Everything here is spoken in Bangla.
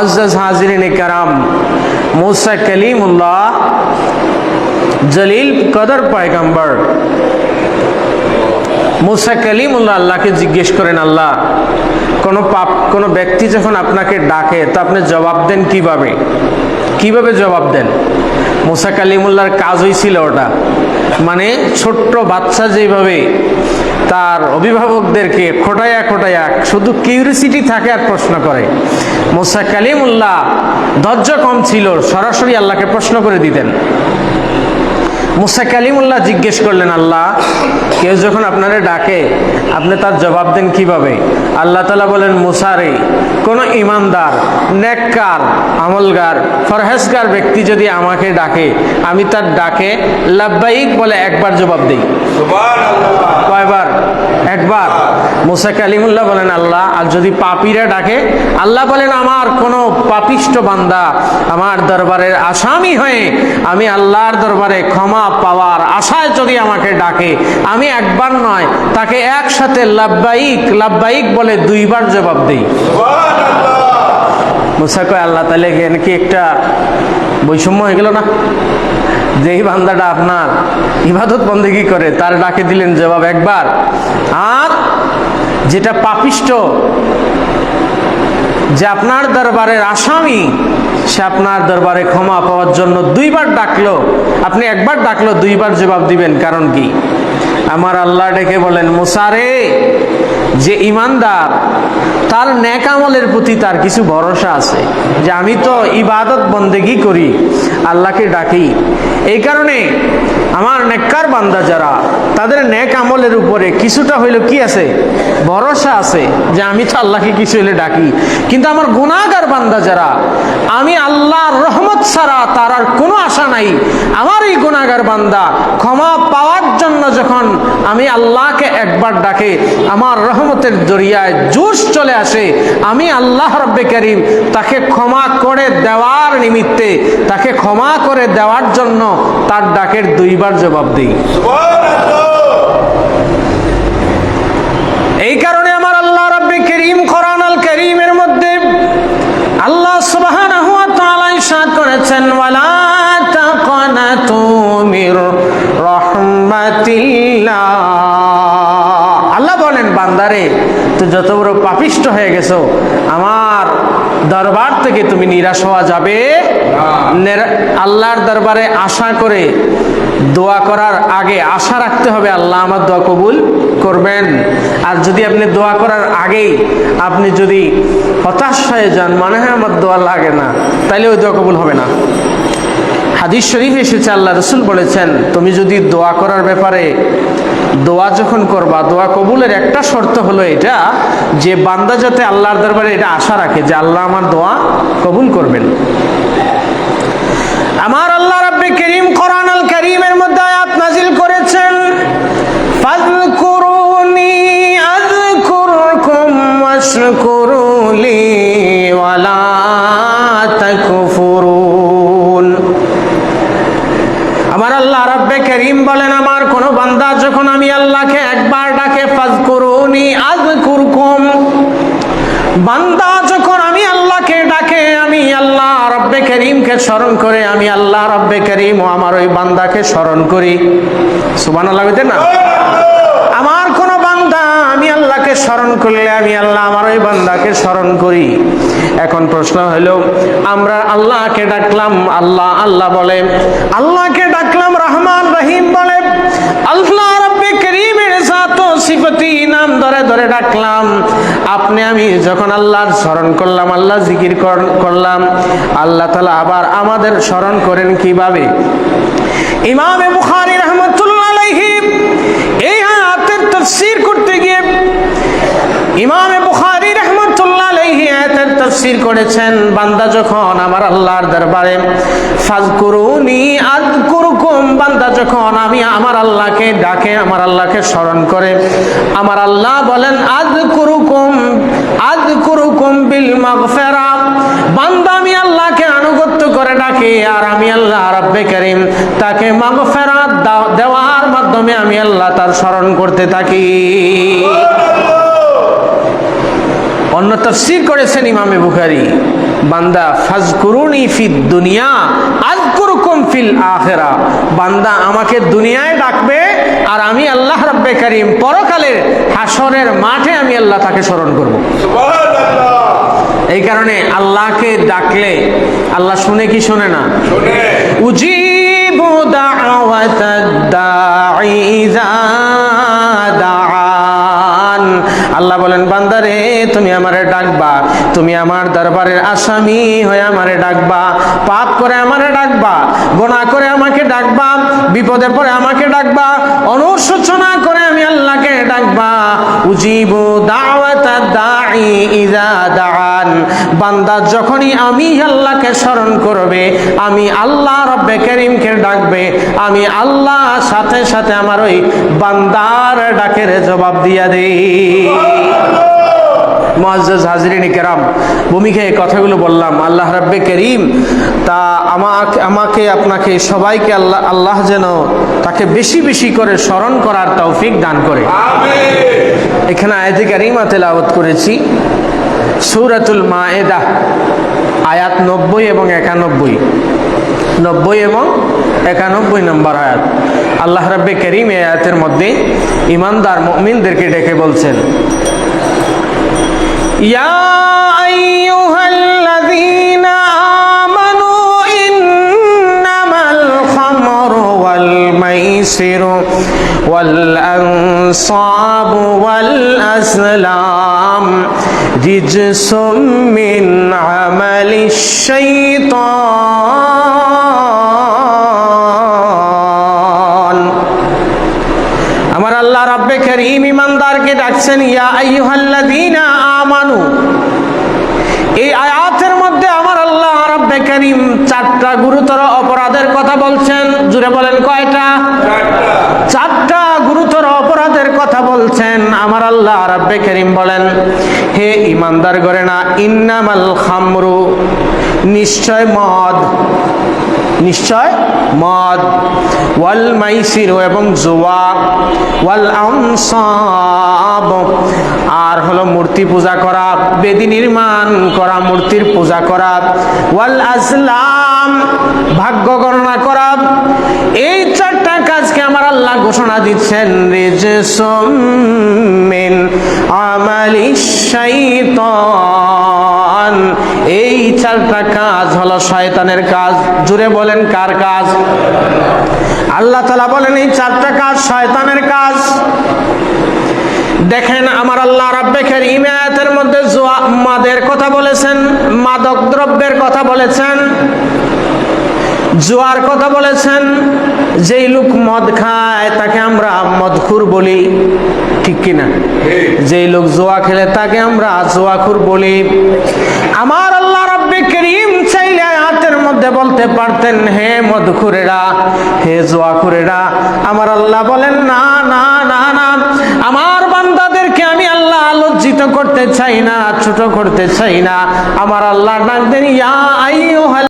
मुअज़्ज़ज़ हाज़िरीन कराम, मूसा कलीमुल्लाह जलील कदर पैगम्बर मूसा कलीमुল্লাহ আল্লাহকে জিজ্ঞেস করেন, আল্লাহ কোনো ব্যক্তি যখন আপনাকে ডাকে তো আপনি জবাব দেন কিভাবে জবাব দেন? मूसा कलीमुল্লাহর কাজ হয়েছিল ওটা, মানে ছোট্ট বাচ্চা যেভাবে তার অভিভাবকদেরকে খোটায়া শুধু কিউরিসিটি থাকে আর প্রশ্ন করে, मूसा कलीमुল্লাহ ধৈর্য কম ছিল, সরাসরি আল্লাহকে প্রশ্ন করে দিতেন। मूसा कलीमुল্লাহ জিজ্ঞেস করলেন, আল্লাহ কেউ যখন আপনারে ডাকে আপনি তার জবাব দেন কিভাবে? আল্লাহ তাআলা বলেন, मूसा রে, কোনো ইমানদার, নেককার, আমলগার, ফরহেজগার ব্যক্তি যদি আমাকে ডাকে আমি তার ডাকে লাব্বাইক বলে একবার জবাব দেই। সুবহানাল্লাহ। কয়বার? একবার। मूसा कलीमुল্লাহ বলেন, আল্লাহ আর যদি পাপীরা ডাকে? আল্লাহ বলেন, আমার কোনো পাপিষ্ট বান্দা আমার দরবারের আসামি হয়ে আমি আল্লাহর দরবারে ক্ষমা পাওয়ার আশায় যদি আমাকে ডাকে আমি একবার নয় তাকে একসাথে লাব্বাইক লাব্বাইক বলে দুইবার জবাব দেই। সুবহানাল্লাহ। मूसा কয়, আল্লাহ তাআলা এখানে কি একটা বৈষম্য হয়ে গেল না? যেই বান্দাটা আপনার ইবাদত বন্দেগী করে তার ডাকে দিলেন জবাব একবার, আর যেটা পাপিষ্ট, যে আপনার দরবারের আসামি, সে আপনার দরবারে ক্ষমা পাওয়ার জন্য দুইবার ডাকলো, আপনি একবার ডাকলো দুইবার জবাব দিবেন, কারণ কি? আমার আল্লাহ ডেকে বলেন, मूसा রে, যে ইমানদার তার নেক আমলের প্রতি তার কিছু ভরসা আছে, যে আমি তো ইবাদত বন্দেগী করি, আল্লাহকে ডাকি, এই কারণে আমার নেককার বান্দা যারা তাদের নেক আমলের উপরে কিছুটা হইলো কি আছে, ভরসা আছে, যে আমি তো আল্লাহকে কিছু হইলে ডাকি। কিন্তু আমার গুনাহগার বান্দা যারা, আমি আল্লাহর রহমত ছাড়া তার আর কোনো আশা নাই, আমার এই গুনাহগার বান্দা ক্ষমা পাওয়ার জন্য যখন আমি আল্লাহকে একবার ডাকে আমার রহমতের দরিয়ায় জোশ চলে আসে, আমি আল্লাহ রব্বে কারীম তাকে ক্ষমা করে দেওয়ার নিমিত্তে, তাকে ক্ষমা করে দেওয়ার জন্য তার ডাকের দুইবার জবাব দিই। এই কারণে আমার আল্লাহ রব্বে কারীম কোরআন আল কারীমের মধ্যে আল্লাহ সুবহানাহু ওয়া তাআলা ইরশাদ করেছেন, ওয়ালা তাকানাতু মির রাহমাতিল্লাহ। আল্লাহ বলেন, বান্দারে তুই যত বড় পাপিষ্ট হয়ে গেছো আমার দরবার থেকে তুমি নিরাশ হওয়া যাবে না। আল্লাহর দরবারে আশা করে দোয়া করার আগে আশা রাখতে হবে আল্লাহ আমার দোয়া কবুল করবেন। আর যদি আপনি দোয়া করার আগেই আপনি যদি হতাশ হয়ে যান, মানে হয় আমার দোয়া লাগে না, তাইলে ওই দোয়া কবুল হবে না। হাদিস শরীফ এসেছে, আল্লাহ রাসূল বলেছেন, তুমি যদি দোয়া করার ব্যাপারে দোয়া যখন করবা, দোয়া কবুলের একটা শর্ত হলো এটা, যে বান্দা যাতে আল্লাহর দরবারে এটা আশা রাখে যে আল্লাহ আমার দোয়া কবুল করবেন। আমার আল্লাহ রাব্বে কারীম কোরআন আল কারীমের মধ্যে আয়াত নাযিল করেছেন, ফাযকুরুনি আযকুরকুম ওয়াশকুরুলি ওয়ালা তাকফুরুন। আমার আল্লাহ রাব্বে কারীম বলেন, আমার কোন বান্দা যখন আমি আল্লাহকে একবার ডাকে, ফাযকুরুনি আযকুরকুম, বান্দা যখন আমি আল্লাহকে ডাকে, আমি আল্লাহ রব্বে কারীমকে স্মরণ করে আমি আল্লাহ রব্বে কারীম ও আমার ওই বান্দাকে স্মরণ করি। সুবহানাল্লাহ বলতে না? আমার কোন বান্দা আমি আল্লাহকে স্মরণ করলে আমি আল্লাহ আমার ওই বান্দাকে স্মরণ করি। এখন প্রশ্ন হলো, আমরা আল্লাহকে ডাকলাম, আল্লাহ আল্লাহ বলে, আল্লাহকে ডাকলাম রহমান রহিম বলে, আল্লাহ রব্বে কারীমের জাত ও সিফাতি নাম ধরে ধরে ডাকলাম। আপনি আমি যখন আল্লাহর স্মরণ করলাম, আল্লাহ জিকির করলাম, আল্লাহ তাআলা আবার আমাদের স্মরণ করেন কিভাবে? ইমাম বুখারী রাহমাতুল্লাহ আলাইহি এই আয়াতের তাফসীর করতে গিয়ে ইমাম বুখারী রাহমাতুল্লাহ আলাইহি আয়াতের তাফসীর করেছেন, বান্দা যখন আমার আল্লাহর দরবারে ফাযকুরুনি আযকুরকুম, বান্দা যখন আমি আমার আল্লাহকে ডাকে, আমার আল্লাহকে স্মরণ করে, আমার আল্লাহ বলেন আযকুরকুম বিল মাগফিরা, বান্দা আমি আল্লাহকে আনুগত্য করে ডাকে আর আমি আল্লাহ রব্বে কারীম তাকে মাগফিরাত দেওয়ার মাধ্যমে আমি আল্লাহ তার স্মরণ করতে থাকি। অন্য তাফসীর করেছেন ইমামে বুখারী, বান্দা ফাজকুরুনি ফিদ দুনিয়া আযকুরুকুম ফিল আখিরা, বান্দা আমাকে দুনিয়ায় ডাকবে আর আমি আল্লাহ রাব্বে কারীম পরকালের হাসরের মাঠে আমি আল্লাহ তাকে স্মরণ করব। সুবহানাল্লাহ। এই কারণে আল্লাহকে ডাকলে আল্লাহ শুনে কি শোনে না? শুনে। উজিবু দাওয়াতাদ দাঈ ইযা দাআন, আল্লাহ বলেন বান্দারে তুমি আমারে ডাকবা, তুমি আমার দরবারের আসামি হয়ে আমারে ডাকবা, পাপ করে আমারে ডাকবা, গুনাহ করে আমাকে ডাকবা, বিপদে পড়ে আমাকে ডাকবা, অনুশোচনা করে আমি আল্লাহকে ডাকবা। উজিবু দাওয়াতাদ দাঈ ইযা দাআন, বান্দা যখনই আমি আল্লাহকে স্মরণ করবে, আমি আল্লাহ রব্বে কারীমকে ডাকবে, আমি আল্লাহ সাথে সাথে আমার ওই বান্দার ডাকের জবাব দিয়া দেই। মুআজ্জাজ হাজরিন কিরাম, ভূমিকা এই কথাগুলো বললাম আল্লাহ রাব্বে কারীম তা আমাকে আপনাকে সবাইকে আল্লাহ যেন তাকে বেশি বেশি করে স্মরণ করার তৌফিক দান করে। আমিন। এখানে আয়াতে কারিমা তেলাওয়াত করেছি সূরাতুল মায়েদা আয়াত 90 এবং 91, 90 এবং 91 নম্বর আয়াত। আল্লাহ রাব্বে কারীম এই আয়াতের মধ্যে ঈমানদার মুমিনদেরকে ডেকে বলছেন, ইয়া আইয়ুহাল্লাযীনা আমানু ইন্নামাল খামরু ওয়াল মাইসিরু ওয়াল আনসাবু ওয়াল আসলাম রিজসুম মিন আমালিশ শাইতান। আমার আল্লাহ রাব্বে কারীম ঈমানদারকে ডাকছেন ইয়া আইয়ুহাল্লাযীনা আমানু। এই আয়াতের মধ্যে আমার আল্লাহ রাব্বে কারীম চারটা গুরুতর অপরাধের কথা বলছেন। জুড়ে বলেন কয়টা? চারটা গুরুতর অপরাধের কথা বলছেন আমার আল্লাহ রাব্বে কারীম বলেন, হে ঈমানদার গরে না, ইন্নামাল খামরু, নিশ্চয় মদ, নিশ্চয় মদ, ওয়াল মাইসির এবং জুয়া, ওয়াল আনসাব আর হলো মূর্তি পূজা করা, বেদি নির্মাণ করা, মূর্তির পূজা করা, ওয়াল আজলাম ভাগ্য গণনা করা, এই চারটা কাজকে আমার আল্লাহ ঘোষণা দিচ্ছেন রিজসুম মিন আমালিশ শাইতান, এই চারটা কাজ হলো শয়তানের কাজ। জুড়ে বলেন কার কাজ? আল্লাহ তাআলা বলেন এই চারটা কাজ শয়তানের কাজ। দেখেন আমার আল্লাহ রাব্বে কারীম আয়াতের মধ্যে জুয়া মাদের কথা বলেছেন, মাদক দ্রব্যের কথা বলেছেন, জুয়ার কথা বলেছেন। যেই লোক মদ খায় তাকে আমরা মদখুর বলি, ঠিক কিনা? যেই লোক জুয়া খেলে তাকে আমরা জুয়াখুর বলি। আমার আল্লাহ রাব্বে কারীম চাইলে আয়াতের মধ্যে বলতে পারতেন হে মদখুরেরা, হে জুয়াখুরেরা। আমার আল্লাহ বলেন না না না না, আমার বান্দাদেরকে আমি আল্লাহ লজ্জিত করতে চাই না, ছোট করতে চাই না। আমার আল্লাহ ডাক দেন ইয়া আইয়ুহাল